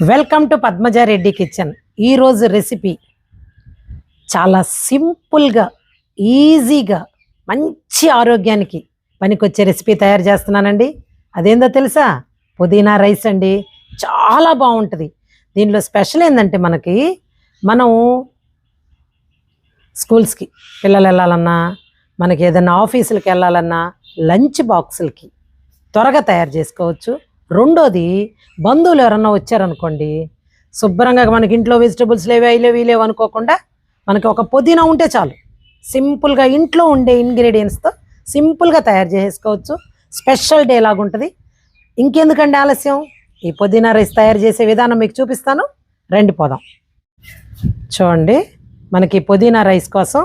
Welcome to Padmaja Reddy kitchen. ఈరోజు recipe చాలా సింపుల్గా, ఈజీగా, మంచి ఆరోగ్యానికి పనికొచ్చే రెసిపీ తయారు చేస్తున్నానండి. అదేందో తెలుసా? పుదీనా రైస్ అండి. చాలా బాగుంటుంది. దీనిలో స్పెషల్ ఏంటంటే మనం స్కూల్స్కి పిల్లలు వెళ్ళాలన్నా, మనకి ఏదైనా ఆఫీసులకి వెళ్ళాలన్నా లంచ్ బాక్సులకి త్వరగా తయారు చేసుకోవచ్చు. రెండోది, బంధువులు ఎవరన్నా వచ్చారనుకోండి, శుభ్రంగా మనకి ఇంట్లో వెజిటబుల్స్ లేవు అనుకోకుండా మనకి ఒక పుదీనా ఉంటే చాలు, సింపుల్గా ఇంట్లో ఉండే ఇంగ్రీడియంట్స్తో సింపుల్గా తయారు చేసుకోవచ్చు. Special day లాగుంటుంది. ఇంకెందుకండి ఆలస్యం, ఈ పుదీనా రైస్ తయారు చేసే విధానం మీకు చూపిస్తాను. రండి పోదాం. చూడండి, మనకి పుదీనా రైస్ కోసం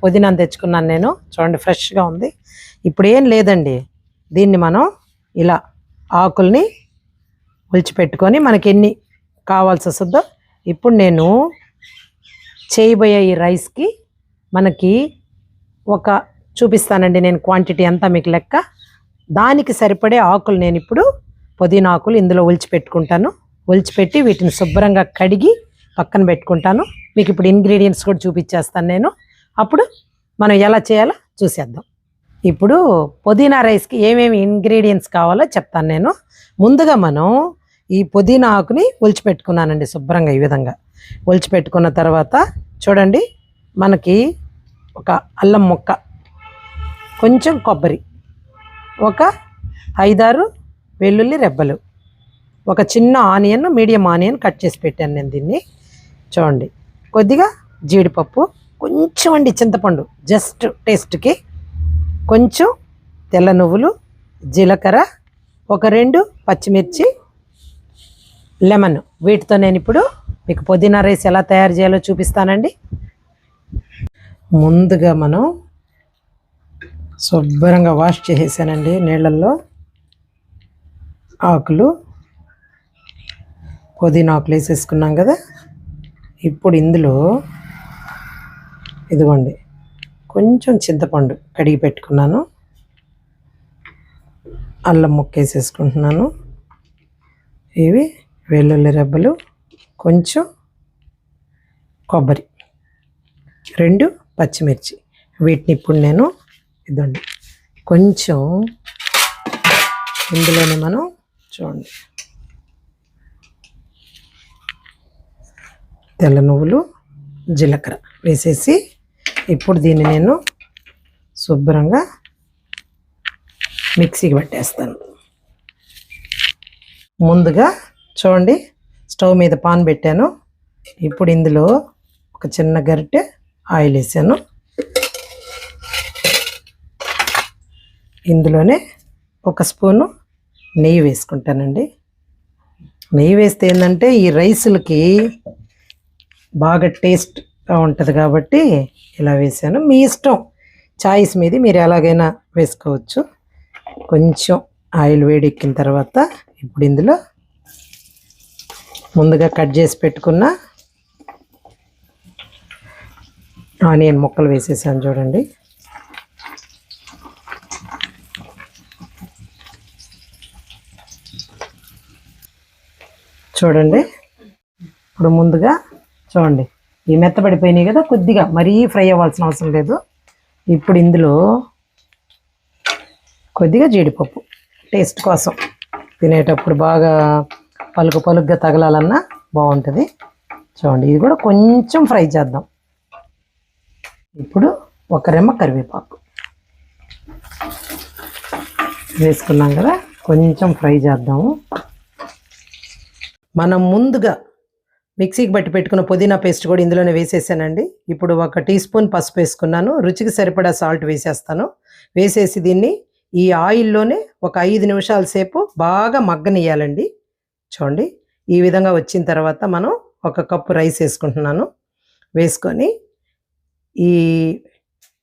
పుదీనాను తెచ్చుకున్నాను నేను. చూడండి, ఫ్రెష్గా ఉంది. ఇప్పుడు ఏం లేదండి, దీన్ని మనం ఇలా ఆకుల్ని ఒలిచిపెట్టుకొని మనకి ఎన్ని కావాల్సి వస్తుందో ఇప్పుడు నేను చేయబోయే ఈ రైస్కి మనకి ఒక చూపిస్తానండి. నేను క్వాంటిటీ అంతా మీకు లెక్క. దానికి సరిపడే ఆకులు నేను ఇప్పుడు పుదీనా ఆకులు ఇందులో ఒలిచిపెట్టుకుంటాను. ఒలిచిపెట్టి వీటిని శుభ్రంగా కడిగి పక్కన పెట్టుకుంటాను. మీకు ఇప్పుడు ఇంగ్రీడియంట్స్ కూడా చూపించేస్తాను నేను. అప్పుడు మనం ఎలా చేయాలో చూసేద్దాం. ఇప్పుడు పుదీనా రైస్కి ఏమేమి ఇంగ్రీడియంట్స్ కావాలో చెప్తాను నేను. ముందుగా మనం ఈ పుదీనా ఆకుని ఒలిచిపెట్టుకున్నానండి శుభ్రంగా. ఈ విధంగా ఒలిచిపెట్టుకున్న తర్వాత చూడండి, మనకి ఒక అల్లం ముక్క, కొంచెం కొబ్బరి, ఒక 5-6 వెల్లుల్లి రెబ్బలు, ఒక చిన్న ఆనియన్, మీడియం ఆనియన్ కట్ చేసి పెట్టాను నేను దీన్ని. చూడండి, కొద్దిగా జీడిపప్పు, కొంచెం అండి చింతపండు జస్ట్ టేస్ట్కి, కొంచెం తెల్ల నువ్వులు, జీలకర్ర, ఒక 2 పచ్చిమిర్చి, లెమన్. వీటితో నేను ఇప్పుడు మీకు పుదీనా రైస్ ఎలా తయారు చేయాలో చూపిస్తానండి. ముందుగా మనం శుభ్రంగా వాష్ చేసేసానండి నీళ్ళల్లో ఆకులు. పుదీనా ఆకులు వేసేసుకున్నాం కదా. ఇప్పుడు ఇందులో ఇదిగోండి, కొంచెం చింతపండు కడిగి పెట్టుకున్నాను, అల్లం ముక్క వేసేసుకుంటున్నాను, ఇవి వెల్లుల్లి రెబ్బలు, కొంచెం కొబ్బరి, 2 పచ్చిమిర్చి. వీటిని ఇప్పుడు నేను ఇదండి కొంచెం ఇందులోనే మనం చూడండి తెల్ల నువ్వులు, జీలకర్ర వేసేసి ఇప్పుడు దీన్ని నేను శుభ్రంగా మిక్సీకి పట్టేస్తాను. ముందుగా చూడండి, స్టవ్ మీద పాన్ పెట్టాను. ఇప్పుడు ఇందులో ఒక చిన్న గరిటె ఆయిల్ వేసాను. ఇందులోనే ఒక స్పూను నెయ్యి వేసుకుంటానండి. నెయ్యి వేస్తే ఏంటంటే ఈ రైసులకి బాగా టేస్ట్గా ఉంటుంది కాబట్టి ఇలా వేసాను. మీ ఇష్టం, చాయిస్ మీది, మీరు ఎలాగైనా వేసుకోవచ్చు. కొంచెం ఆయిల్ వేడెక్కిన తర్వాత ఇప్పుడు ఇందులో ముందుగా కట్ చేసి పెట్టుకున్న ఆనియన్ ముక్కలు వేసేసాను. చూడండి, చూడండి ఇప్పుడు ముందుగా చూడండి, ఈ మెత్తబడిపోయినాయి కదా, కొద్దిగా మరీ ఫ్రై అవ్వాల్సిన అవసరం లేదు. ఇప్పుడు ఇందులో కొద్దిగా జీడిపప్పు, టేస్ట్ కోసం, తినేటప్పుడు బాగా పలుకుగా తగలాలన్నా బాగుంటుంది. చూడండి, ఇది కూడా కొంచెం ఫ్రై చేద్దాం. ఇప్పుడు ఒక రెమ్మ కరివేపాకు వేసుకున్నాం కదా, కొంచెం ఫ్రై చేద్దాము. మనం ముందుగా మిక్సీకి బట్టి పెట్టుకున్న పుదీనా పేస్ట్ కూడా ఇందులోనే వేసేసానండి. ఇప్పుడు 1 టీ స్పూన్ పసుపు వేసుకున్నాను, రుచికి సరిపడా సాల్ట్ వేసేస్తాను. వేసేసి దీన్ని ఈ ఆయిల్లోనే ఒక 5 నిమిషాల సేపు బాగా మగ్గనియాలండి. చూడండి, ఈ విధంగా వచ్చిన తర్వాత మనం 1 కప్పు రైస్ వేసుకుంటున్నాను. వేసుకొని ఈ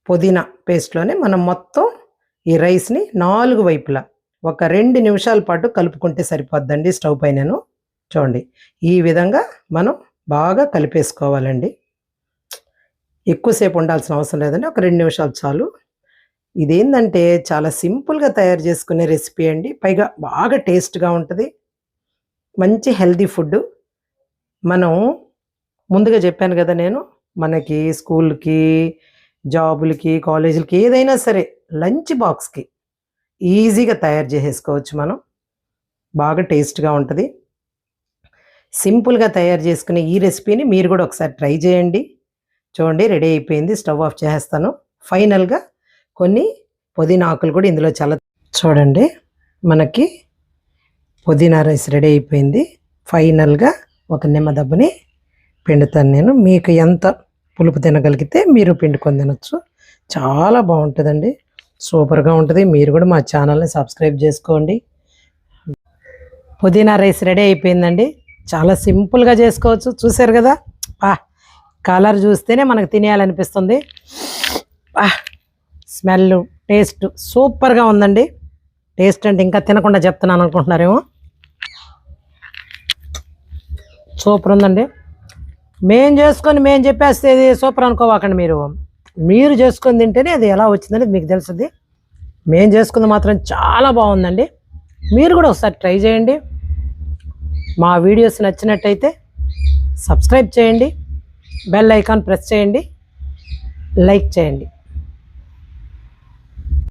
పుదీనా పేస్ట్లోనే మనం మొత్తం ఈ రైస్ని 4 వైపులా ఒక 2 నిమిషాల పాటు కలుపుకుంటే సరిపోద్దండి స్టవ్ పైనను. చూడండి, ఈ విధంగా మనం బాగా కలిపేసుకోవాలండి. ఎక్కువసేపు ఉండాల్సిన అవసరం లేదండి, ఒక 2 నిమిషాలు చాలు. ఇదేంటంటే చాలా సింపుల్గా తయారు చేసుకునే రెసిపీ అండి. పైగా బాగా టేస్ట్గా ఉంటుంది. మంచి హెల్దీ ఫుడ్. మనం ముందుగా చెప్పాను కదా నేను, మనకి స్కూల్కి, జాబులకి, కాలేజీలకి ఏదైనా సరే లంచ్ బాక్స్కి ఈజీగా తయారు చేసేసుకోవచ్చు మనం. బాగా టేస్ట్గా ఉంటుంది. సింపుల్గా తయారు చేసుకునే ఈ రెసిపీని మీరు కూడా ఒకసారి ట్రై చేయండి. చూడండి రెడీ అయిపోయింది. స్టవ్ ఆఫ్ చేసేస్తాను. ఫైనల్గా కొన్ని పుదీనా ఆకులు కూడా ఇందులో చూడండి మనకి పుదీనా రైస్ రెడీ అయిపోయింది. ఫైనల్గా ఒక నిమ్మదబ్బని పిండుతాను నేను. మీకు ఎంత పులుపు తినగలిగితే మీరు పిండుకొని తినొచ్చు. చాలా బాగుంటుందండి, సూపర్గా ఉంటుంది. మీరు కూడా మా ఛానల్ని సబ్స్క్రైబ్ చేసుకోండి. పుదీనా రైస్ రెడీ అయిపోయిందండి. చాలా సింపుల్గా చేసుకోవచ్చు. చూసారు కదా, కలర్ చూస్తేనే మనకు తినేయాలనిపిస్తుంది. స్మెల్, టేస్ట్ సూపర్గా ఉందండి. టేస్ట్ అంటే ఇంకా తినకుండా చెప్తున్నాను అనుకుంటున్నారేమో. సూపర్ ఉందండి. మేము చెప్పేస్తే ఇది సూపర్ అనుకోవాకండి. మీరు చేసుకొని తింటేనే అది ఎలా వచ్చిందనేది మీకు తెలుస్తుంది. మేము చేసుకుంది మాత్రం చాలా బాగుందండి. మీరు కూడా ఒకసారి ట్రై చేయండి. మా వీడియోస్ నచ్చినట్టయితే సబ్స్క్రైబ్ చేయండి, బెల్ ఐకాన్ ప్రెస్ చేయండి, లైక్ చేయండి.